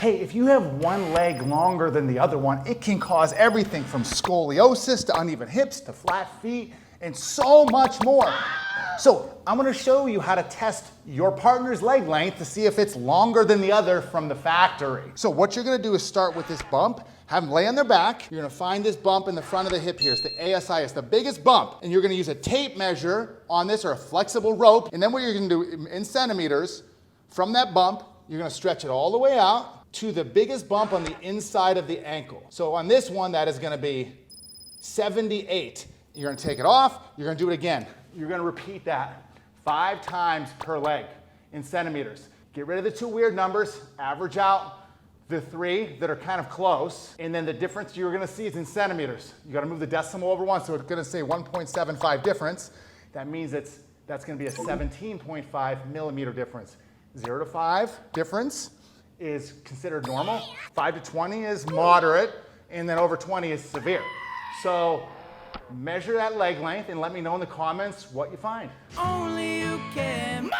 Hey, if you have one leg longer than the other one, it can cause everything from scoliosis to uneven hips to flat feet and so much more. So I'm gonna show you how to test your partner's leg length to see if it's longer than the other from the factory. So what you're gonna do is start with this bump, have them lay on their back. You're gonna find this bump in the front of the hip here. It's the ASIS, the biggest bump. And you're gonna use a tape measure on this or a flexible rope. And then what you're gonna do in centimeters, from that bump, you're gonna stretch it all the way out to the biggest bump on the inside of the ankle. So on this one, that is gonna be 78. You're gonna take it off, you're gonna do it again. You're gonna repeat that 5 times per leg in centimeters. Get rid of the 2 weird numbers, average out the 3 that are kind of close, and then the difference you're gonna see is in centimeters. You gotta move the decimal over 1, so it's gonna say 1.75 difference. That means that's gonna be a 17.5 millimeter difference. 0 to 5 difference is considered normal. 5 to 20 is moderate, and then over 20 is severe. So measure that leg length and let me know in the comments what you find. Only you can.